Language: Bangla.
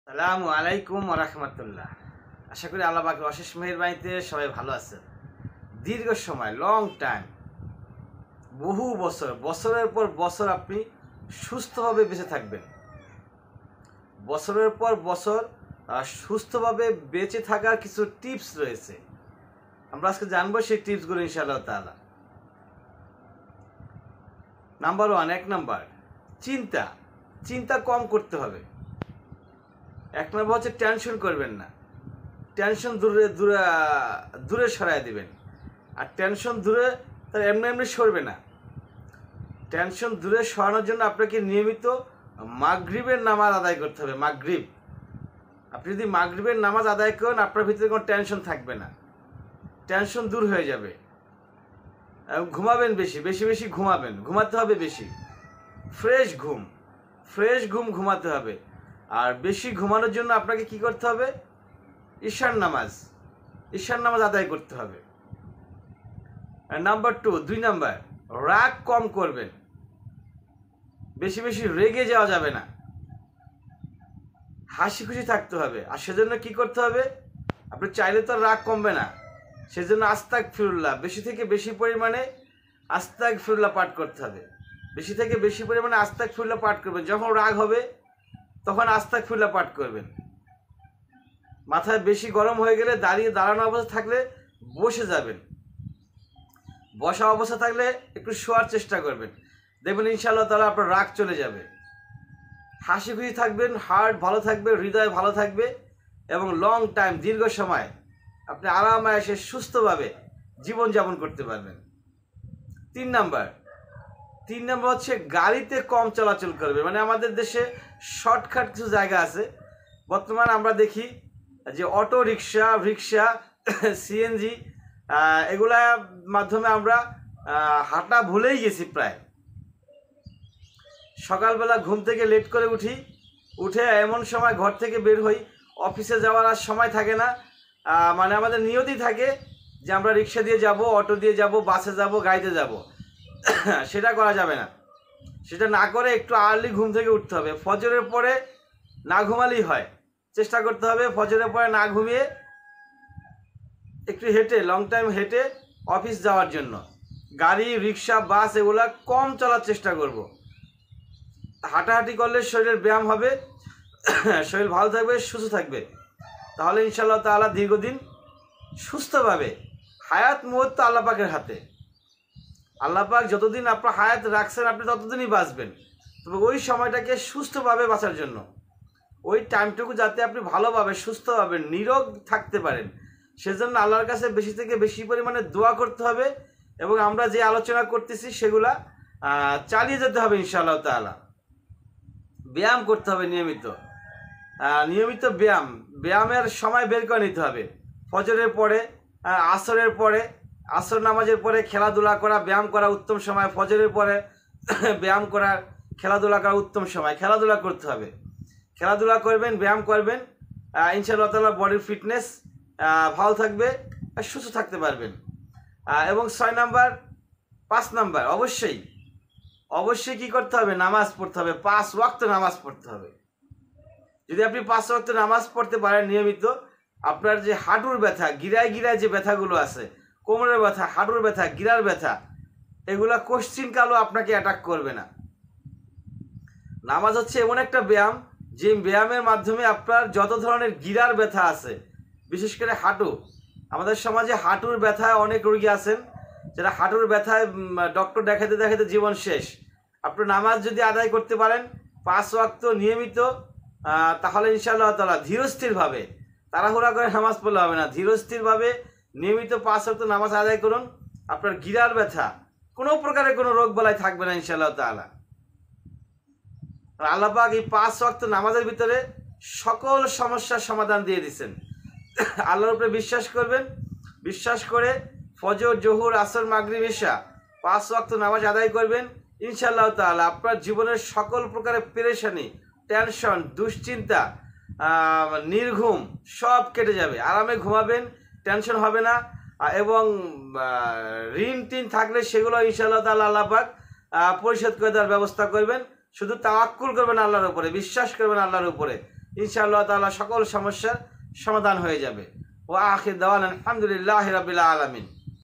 সালামু আলাইকুম রাহমাতুল্লাহ। আশা করি আল্লাহ পাকের অশেষ মেহেরবানিতে সবাই ভালো আছেন। দীর্ঘ সময় লং টাইম, বহু বছর, বছরের পর বছর আপনি সুস্থভাবে বেঁচে থাকবেন। বছরের পর বছর সুস্থভাবে বেঁচে থাকার কিছু টিপস রয়েছে, আমরা আজকে জানবো সেই টিপসগুলো ইনশাআল্লাহ তাআলা। নাম্বার 1, 1 নাম্বার, চিন্তা চিন্তা কম করতে হবে। 1 নম্বর হচ্ছে টেনশন করবেন না, টেনশন দূরে দূরে দূরে সরাই দিবেন। আর টেনশন দূরে তার এমনি এমনি সরবে না। টেনশন দূরে সরানোর জন্য আপনাকে নিয়মিত মাগরিবের নামাজ আদায় করতে হবে। মাগরিব, আপনি যদি মাগরিবের নামাজ আদায় করেন আপনার ভিতরে কোনো টেনশন থাকবে না, টেনশন দূর হয়ে যাবে। ঘুমাবেন বেশি বেশি বেশি ঘুমাবেন, ঘুমাতে হবে বেশি, ফ্রেশ ঘুম ঘুমাতে হবে। আর বেশি ঘুমানোর জন্য আপনাকে কি করতে হবে? ঈশার নামাজ আদায় করতে হবে। নাম্বার 2, 2 নাম্বার, রাগ কম করবেন। বেশি বেশি রেগে যাওয়া যাবে না, হাসি খুশি থাকতে হবে। আর সেজন্য কি করতে হবে? আপনি চাইলে তো রাগ কমবে না, সেজন্য আস্তাগফিরুল্লাহ, বেশি থেকে বেশি পরিমাণে আস্তাগফিরুল্লাহ পাঠ করতে হবে। বেশি থেকে বেশি পরিমাণে আস্তাগফিরুল্লাহ পাঠ করবেন। যখন রাগ হবে তখন আস্তাগফিরুল্লাহ পাঠ করবেন। মাথায় বেশি গরম হয়ে গেলে দাঁড়ানো অবস্থা থাকলে বসে যাবেন, বসা অবস্থা থাকলে একটু শোয়ার চেষ্টা করবেন। দেখবেন ইনশাআল্লাহ তাআলা আপনার রাগ চলে যাবে। হাসি খুশি থাকবেন, হার্ট ভালো থাকবে, হৃদয় ভালো থাকবে এবং লং টাইম, দীর্ঘ সময় আপনি আরামায়েশে সুস্থভাবে জীবনযাপন করতে পারবেন। 3 নাম্বার হচ্ছে গাড়িতে কম চলাচল করবে। মানে আমাদের দেশে শর্টকাট কিছু জায়গা আছে। বর্তমানে আমরা দেখি যে অটো রিক্সা সিএনজি এগুলার মাধ্যমে আমরা হাঁটা ভুলেই গেছি প্রায়। সকালবেলা ঘুম থেকে লেট করে উঠে এমন সময় ঘর থেকে বের হই, অফিসে যাওয়ার আর সময় থাকে না। মানে আমাদের নিয়তি থাকে যে আমরা রিক্সা দিয়ে যাব, অটো দিয়ে যাব, বাসে যাব, গাড়িতে যাব। সেটা করা যাবে না। সেটা না করে একটু আর্লি ঘুম থেকে উঠতে হবে। ফজরের পরে না ঘুমালেই হয়, চেষ্টা করতে হবে ফজরের পরে না ঘুমিয়ে একটু হেঁটে, লং টাইম হেঁটে অফিস যাওয়ার জন্য। গাড়ি, রিক্সা, বাস এগুলা কম চলার চেষ্টা করব। হাঁটাহাঁটি করলে শরীরের ব্যায়াম হবে, শরীর ভালো থাকবে, সুস্থ থাকবে। তাহলে ইনশাআল্লাহ তাআলা দীর্ঘদিন সুস্থভাবে, হায়াত মওত তো আল্লাহ পাকের হাতে। আল্লাহ পাক যতদিন আপনার হায়াত রাখছেন আপনি ততদিনই বাঁচবেন। তবে ওই সময়টাকে সুস্থভাবে বাঁচার জন্য, ওই টাইমটুকু যাতে আপনি ভালোভাবে সুস্থভাবে নীরোগ থাকতে পারেন, সেজন্য আল্লাহর কাছে বেশি থেকে বেশি পরিমাণে দোয়া করতে হবে। এবং আমরা যে আলোচনা করতেছি সেগুলা চালিয়ে যেতে হবে ইনশাআল্লাহ তাআলা। ব্যায়াম করতে হবে নিয়মিত ব্যায়ামের সময় বের করে নিতে হবে। ফজরের পরে, আসরের পরে, আসর নামাজের পরে খেলাধুলা করা, ব্যায়াম করা উত্তম সময়। ফজরের পরে ব্যায়াম করা, খেলাধুলা করা উত্তম সময়। খেলাধুলা করতে হবে, খেলাধুলা করবেন, ব্যায়াম করবেন, ইনশাআল্লাহ তাআলা বডির ফিটনেস ভালো থাকবে, সুস্থ থাকতে পারবেন। এবং 5 নাম্বার, অবশ্যই কি করতে হবে? নামাজ পড়তে হবে। 5 ওয়াক্ত নামাজ পড়তে হবে। যদি আপনি 5 ওয়াক্ত নামাজ পড়তে পারেন নিয়মিত, আপনার যে হাঁটুর ব্যথা, গিরায় যে ব্যথাগুলো আছে, কোমরের ব্যথা, হাঁটুর ব্যথা, গিরার ব্যথা, এগুলা কোশ্চিনকালও আপনাকে অ্যাটাক করবে না। নামাজ হচ্ছে এমন একটা ব্যায়াম, যে ব্যায়ামের মাধ্যমে আপনার যত ধরনের গিরার ব্যথা আছে, বিশেষ করে হাঁটু, আমাদের সমাজে হাঁটুর ব্যথায় অনেক রোগী আছেন যারা হাঁটুর ব্যথায় ডক্টর দেখাতে জীবন শেষ। আপনি নামাজ যদি আদায় করতে পারেন 5 ওয়াক্ত নিয়মিত, তাহলে ইনশাআল্লাহ তাআলা ধীরস্থিরভাবে, তাড়াহুড়া করে নামাজ পড়লে হবে না, ধীরস্থিরভাবে নিয়মিত 5 ওয়াক্ত নামাজ আদায় করুন। আপনার গিরার ব্যথা, কোনো প্রকারের কোনো রোগ বালাই থাকবে না ইনশাআল্লাহ তাআলা। আল্লাহ পাক এই 5 ওয়াক্ত নামাজের ভিতরে সকল সমস্যার সমাধান দিয়ে দিচ্ছেন। আল্লাহর উপরে বিশ্বাস করবেন, বিশ্বাস করে ফজর, জোহর, আসর, মাগরিব, ইশা 5 ওয়াক্ত নামাজ আদায় করবেন। ইনশাআল্লাহ তাআলা আপনার জীবনের সকল প্রকারের পেরেশানি, টেনশন, দুশ্চিন্তা, নির্ঘুম সব কেটে যাবে। আরামে ঘুমাবেন, টেনশন হবে না। এবং ঋণ টিন থাকলে সেগুলো ইনশাআল্লাহ তাআলা আল্লাহ পাক পরিশোধ করে দেওয়ার ব্যবস্থা করবেন। শুধু তাওয়াক্কুল করবেন আল্লাহর উপরে, বিশ্বাস করবেন আল্লাহর উপরে, ইনশাআল্লাহ তাআলা সকল সমস্যার সমাধান হয়ে যাবে। ওয়া আখির দাওয়ানা আলহামদুলিল্লাহি রাব্বিল আলামিন।